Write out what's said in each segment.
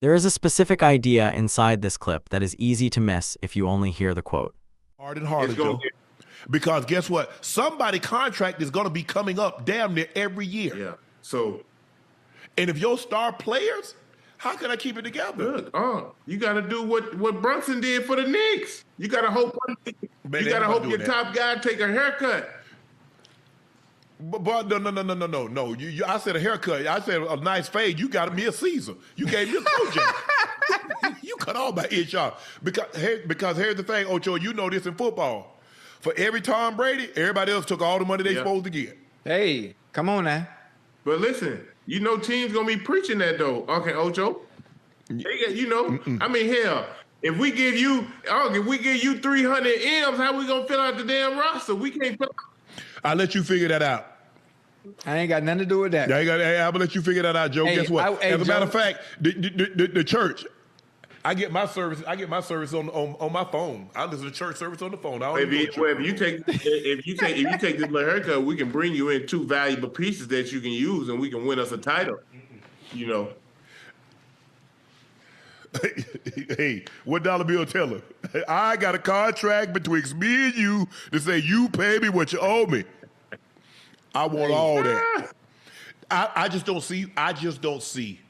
There is a specific idea inside this clip that is easy to miss if you only hear the quote. Harder and harder, Joe. Because guess what? Somebody's contract is going to be coming up damn near every year. Yeah. So, and if your star players, how can I keep it together? Look, you got to do what Brunson did for the Knicks. You got to hope. Man, you got to hope your that. top guy take a haircut. But no. I said a haircut. I said a nice fade. You got me a Caesar. You gave me a Kojak. You cut all my itch off. Because here's the thing, Ocho, you know this in football. For every Tom Brady, everybody else took all the money they supposed to get. Hey, come on now. But listen, you know teams going to be preaching that, though. Okay, Ocho. You know, I mean, hell, if we give you 300 M's, how we going to fill out the damn roster? We can't fill out. I'll let you figure that out. I ain't got nothing to do with that. I'm gonna let you figure that out, Joe. Hey, Guess what? As a matter of Joe, fact, the church, I get my service on my phone. I listen to church service on the phone. If you take this little haircut, we can bring you in 2 valuable pieces that you can use, and we can win us a title. You know. Hey, what dollar bill tell her? I got a contract betwixt me and you to say you pay me what you owe me. I want all that. I just don't see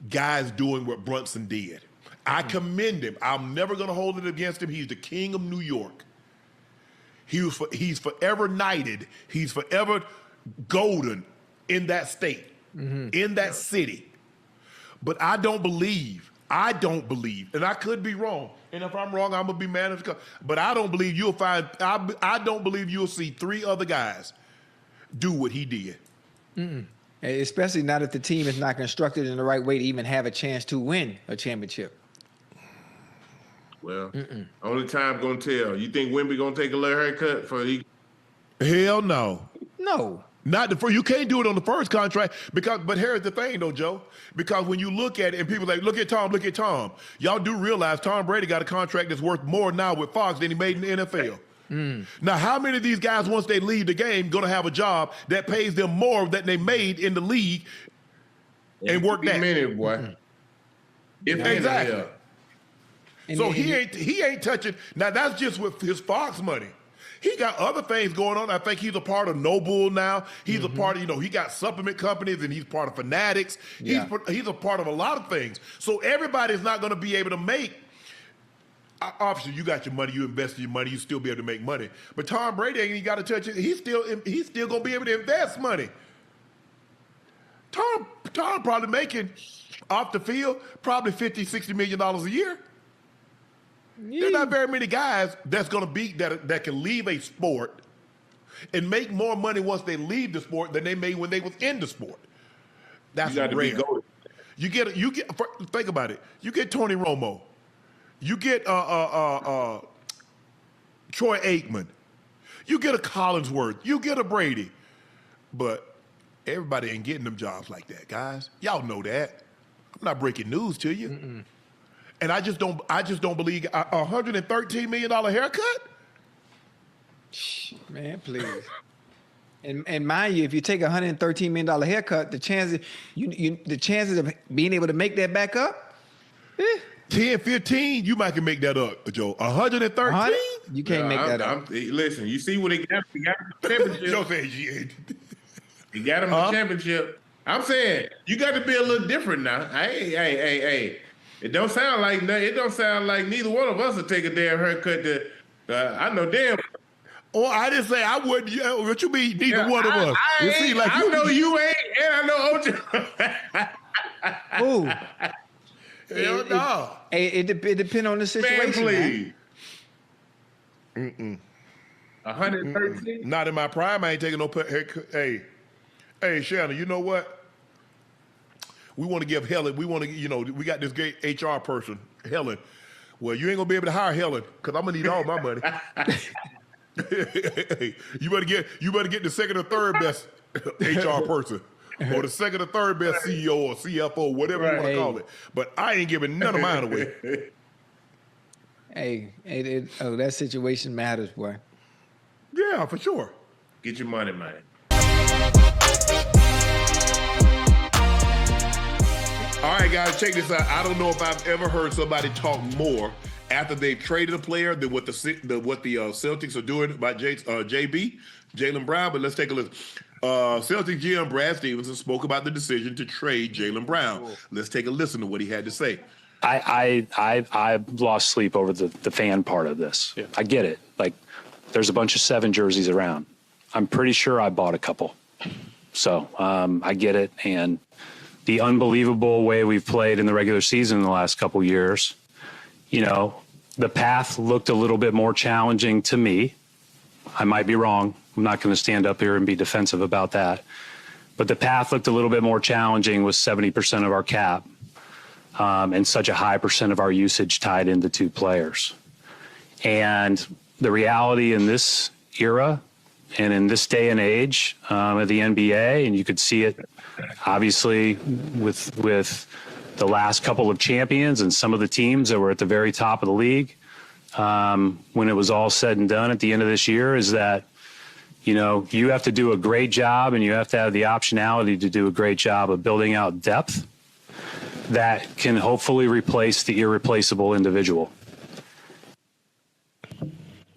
guys doing what Brunson did. I commend him. I'm never going to hold it against him. He's the king of New York. He's forever knighted. He's forever golden in that state, in that city. But I don't believe, and I could be wrong. And if I'm wrong, I'm gonna be mad. But I don't believe you'll find. I don't believe you'll see 3 other guys do what he did. Especially now that the team is not constructed in the right way to even have a chance to win a championship. Well, only time gonna tell. You think Wemby gonna take a little haircut for he? Hell no. No. Not the first. You can't do it on the first contract but here's the thing though, Joe. Because when you look at it and people are like, look at Tom. Y'all do realize Tom Brady got a contract that's worth more now with Fox than he made in the NFL. Now, how many of these guys, once they leave the game, going to have a job that pays them more than they made in the league and work that? Minute, boy. Exactly. So he ain't touching. Now, that's just with his Fox money. He got other things going on. I think he's a part of Noble now. He's a part of, he got supplement companies and he's part of Fanatics. Yeah. He's a part of a lot of things. So everybody's not going to be able to make. Obviously, you got your money, you invested your money, you still be able to make money. But Tom Brady ain't got to touch it. He's still going to be able to invest money. Tom probably making off the field probably $50-60 million a year. There's not very many guys that's going to be that can leave a sport and make more money once they leave the sport than they made when they was in the sport. That's rare. You get think about it. You get Tony Romo. You get Troy Aikman. You get a Collinsworth. You get a Brady. But everybody ain't getting them jobs like that, guys. Y'all know that. I'm not breaking news to you. And I just don't believe a $113 million haircut? Man, please. And mind you, if you take a $113 million haircut, the chances of being able to make that back up, 10, 15, you might can make that up, Joe. 113? You can't make that up. Listen, you see what he got? He got the championship. Joe said she ain't. He got him the championship. I'm saying you got to be a little different now. Hey. It don't sound like neither one of us will take a damn haircut. I know damn. Oh, I didn't say I wouldn't. What you mean, neither one of us? I know you ain't, and I know Ocho. Ooh. Hell no. It depends on the situation. Man, please. 113? Not in my prime. I ain't taking no haircut. Hey, Shannon, you know what? We want to give Helen, we got this great HR person, Helen. Well, you ain't going to be able to hire Helen because I'm going to need all my money. You better get the second or third best HR person or the second or third best CEO or CFO, whatever you want to call it. But I ain't giving none of mine away. That situation matters, boy. Yeah, for sure. Get your money, man. All right, guys, check this out. I don't know if I've ever heard somebody talk more after they've traded a player than what the Celtics are doing about JB, Jaylen Brown. But let's take a listen. Celtics GM Brad Stevenson spoke about the decision to trade Jaylen Brown. Let's take a listen to what he had to say. I lost sleep over the fan part of this. Yeah. I get it. Like, there's a bunch of 7 jerseys around. I'm pretty sure I bought a couple. So I get it. And the unbelievable way we've played in the regular season in the last couple years, you know, the path looked a little bit more challenging to me. I might be wrong. I'm not going to stand up here and be defensive about that. But the path looked a little bit more challenging with 70% of our cap and such a high percent of our usage tied into 2 players. And the reality in this era and in this day and age of the NBA, and you could see it obviously with the last couple of champions and some of the teams that were at the very top of the league, when it was all said and done at the end of this year, is that, you know, you have to do a great job and you have to have the optionality to do a great job of building out depth that can hopefully replace the irreplaceable individual.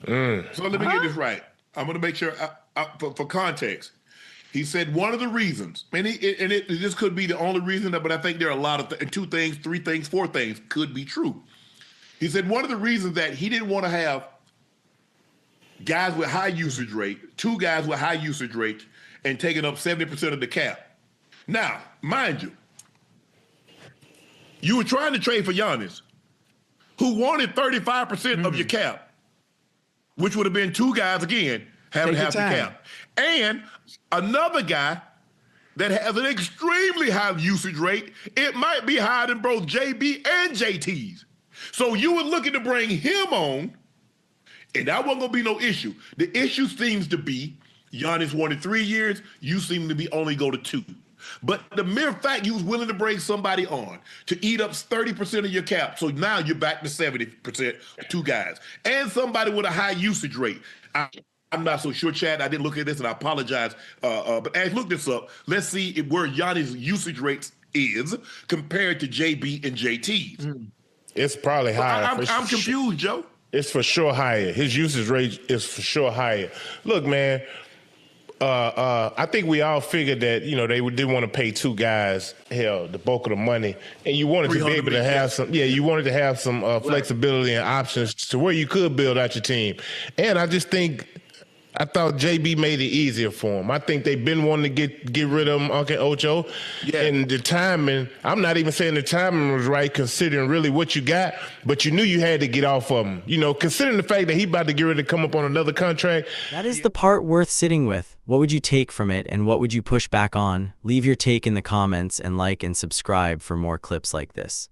So let me get this right. I'm going to make sure, for context, he said one of the reasons, and this could be the only reason, but I think there are a lot of 2 things, 3 things, 4 things could be true. He said one of the reasons that he didn't want to have guys with high usage rate, 2 guys with high usage rate, and taking up 70% of the cap. Now, mind you, you were trying to trade for Giannis, who wanted 35% of your cap, which would have been 2 guys, again, having half the cap. And another guy that has an extremely high usage rate. It might be higher than both JB and JT's. So you were looking to bring him on, and that wasn't going to be no issue. The issue seems to be Giannis wanted 3 years. You seem to be only go to 2. But the mere fact you was willing to bring somebody on to eat up 30% of your cap, so now you're back to 70%, 2 guys, and somebody with a high usage rate. I'm not so sure, Chad. I didn't look at this, and I apologize. But as look this up, let's see where Giannis' usage rates is compared to JB and JT's. It's probably higher. I'm confused, Joe. It's for sure higher. His usage rate is for sure higher. Look, man, I think we all figured that, you know, they didn't want to pay 2 guys, hell, the bulk of the money. And you wanted to be able to have some, you wanted to have some flexibility and options to where you could build out your team. And I thought JB made it easier for him. I think they've been wanting to get rid of him, Uncle Ocho. Yeah. And the timing, I'm not even saying the timing was right considering really what you got, but you knew you had to get off of him. You know, considering the fact that he about to get ready to come up on another contract. That is the part worth sitting with. What would you take from it and what would you push back on? Leave your take in the comments and like and subscribe for more clips like this.